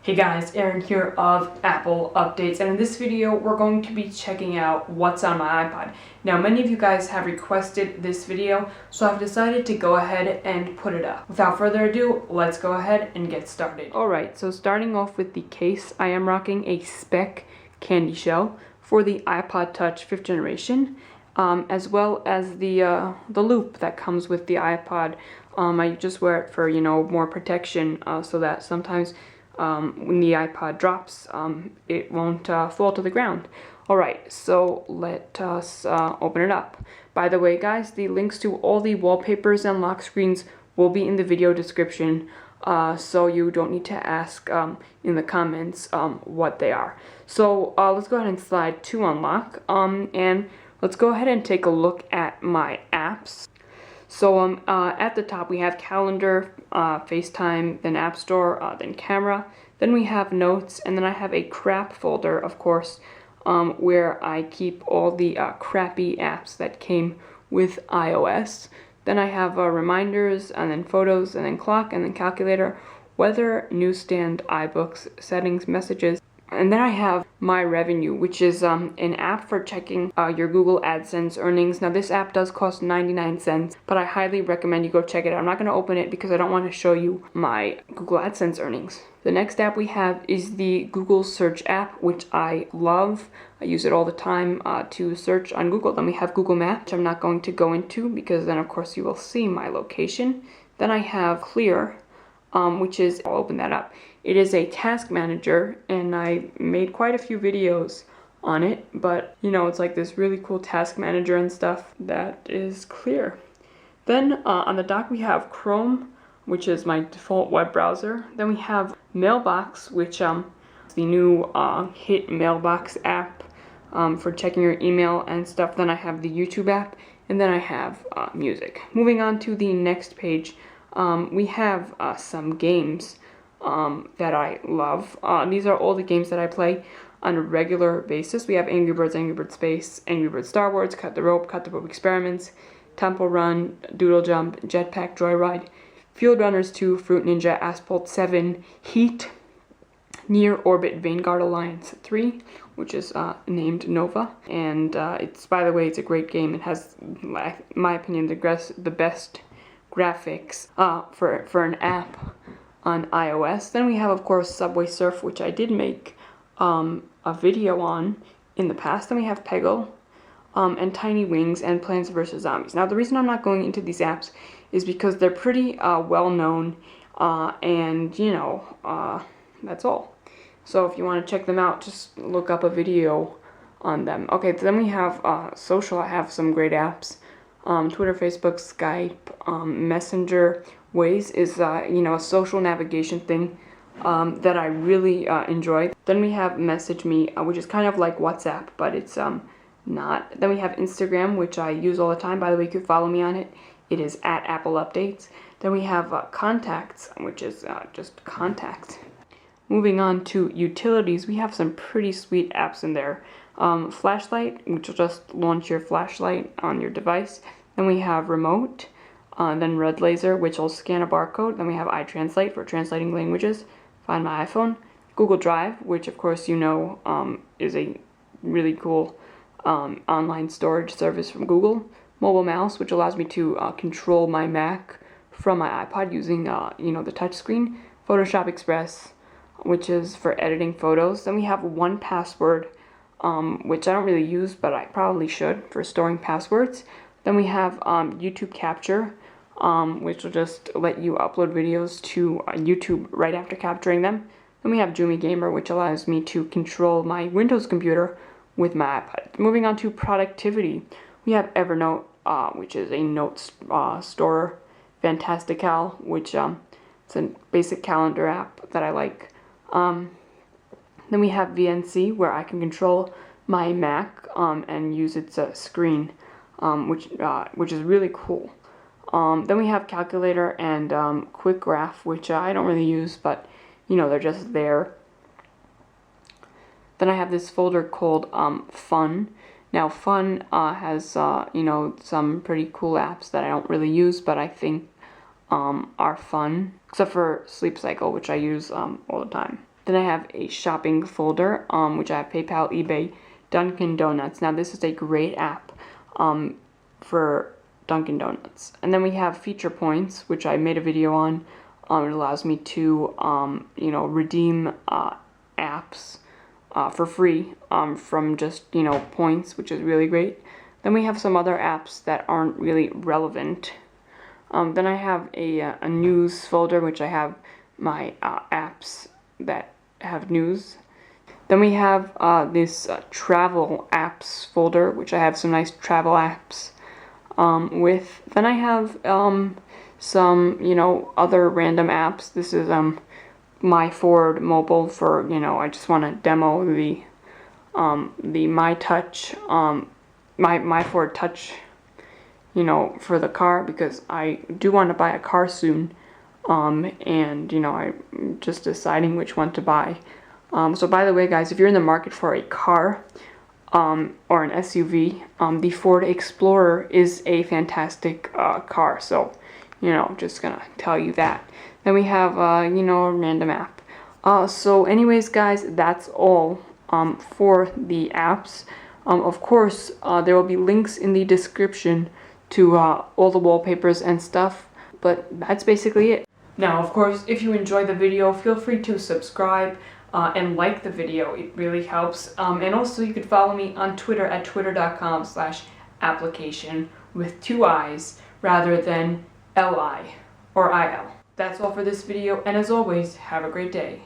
Hey guys, Aaron here of Apple Updates, and in this video we're going to be checking out what's on my iPod. Now many of you guys have requested this video, so I've decided to go ahead and put it up. Without further ado, let's go ahead and get started. Alright, so starting off with the case, I am rocking a spec candy shell for the iPod Touch 5th generation, as well as the loop that comes with the iPod. I just wear it for, more protection, so that sometimes when the iPod drops, it won't fall to the ground. Alright, so let us open it up. By the way, guys, the links to all the wallpapers and lock screens will be in the video description, so you don't need to ask in the comments what they are. So let's go ahead and slide to unlock, and let's go ahead and take a look at my apps. So at the top we have Calendar, FaceTime, then App Store, then Camera, then we have Notes, and then I have a crap folder, of course, where I keep all the crappy apps that came with iOS. Then I have Reminders, and then Photos, and then Clock, and then Calculator, Weather, Newsstand, iBooks, Settings, Messages. And then I have My Revenue, which is an app for checking your Google AdSense earnings. Now this app does cost 99 cents, but I highly recommend you go check it out. I'm not going to open it because I don't want to show you my Google AdSense earnings. The next app we have is the Google Search app, which I love. I use it all the time to search on Google. Then we have Google Maps, which I'm not going to go into because then of course you will see my location. Then I have Clear, which is, I'll open that up. It is a task manager, and I made quite a few videos on it, but it's like this really cool task manager and stuff that is Clear. Then on the dock we have Chrome, which is my default web browser. Then we have Mailbox, which is the new hit Mailbox app for checking your email and stuff. Then I have the YouTube app, and then I have music. Moving on to the next page, we have some games that I love. These are all the games that I play on a regular basis. We have Angry Birds, Angry Birds Space, Angry Birds Star Wars, Cut the Rope Experiments, Temple Run, Doodle Jump, Jetpack Joyride, Field Runners 2, Fruit Ninja, Asphalt 7, Heat, Near Orbit Vanguard Alliance 3, which is named Nova. And it's, by the way, it's a great game. It has, in my opinion, the best graphics for an app on iOS. Then we have, of course, Subway Surf, which I did make a video on in the past. Then we have Peggle, and Tiny Wings, and Plants vs. Zombies. Now, the reason I'm not going into these apps is because they're pretty well known, and that's all. So if you want to check them out, just look up a video on them. Okay, then we have social. I have some great apps. Twitter, Facebook, Skype, Messenger. Waze is a social navigation thing that I really enjoy. Then we have Message Me, which is kind of like WhatsApp, but it's not. Then we have Instagram, which I use all the time. By the way, you can follow me on it. It is at Apple Updates. Then we have Contacts, which is just Contacts. Moving on to utilities, we have some pretty sweet apps in there. Flashlight, which will just launch your flashlight on your device. Then we have Remote. Then Red Laser, which will scan a barcode. Then we have iTranslate for translating languages. Find My iPhone. Google Drive, which of course is a really cool online storage service from Google. Mobile Mouse, which allows me to control my Mac from my iPod using the touch screen. Photoshop Express, which is for editing photos. Then we have 1Password, which I don't really use, but I probably should, for storing passwords. Then we have YouTube Capture, which will just let you upload videos to YouTube right after capturing them. Then we have Jumi Gamer, which allows me to control my Windows computer with my iPod. Moving on to productivity, we have Evernote, which is a note store. Fantastical, which it's a basic calendar app that I like. Then we have VNC, where I can control my Mac and use its screen, which is really cool. Then we have Calculator and Quick Graph, which I don't really use, but they're just there. Then I have this folder called Fun. Now Fun has some pretty cool apps that I don't really use, but I think are fun, except for Sleep Cycle, which I use all the time. Then I have a shopping folder, which I have PayPal, eBay, Dunkin' Donuts. Now this is a great app for Dunkin' Donuts. And then we have feature points, which I made a video on. It allows me to, redeem apps for free from just, points, which is really great. Then we have some other apps that aren't really relevant. Then I have a news folder, which I have my apps that have news. Then we have this travel apps folder, which I have some nice travel apps with. Then I have some, other random apps. This is my Ford mobile for, I just want to demo the my Touch, my Ford Touch, for the car, because I do want to buy a car soon, and, I'm just deciding which one to buy. So by the way, guys, if you're in the market for a car, or an SUV, the Ford Explorer is a fantastic car, so, just gonna tell you that. Then we have, a random app. So anyways, guys, that's all for the apps. Of course, there will be links in the description to all the wallpapers and stuff, but that's basically it. Now, of course, if you enjoyed the video, feel free to subscribe and like the video. It really helps. And also, you could follow me on Twitter at twitter.com/application with 2 I's rather than LI or IL. That's all for this video, and as always, have a great day.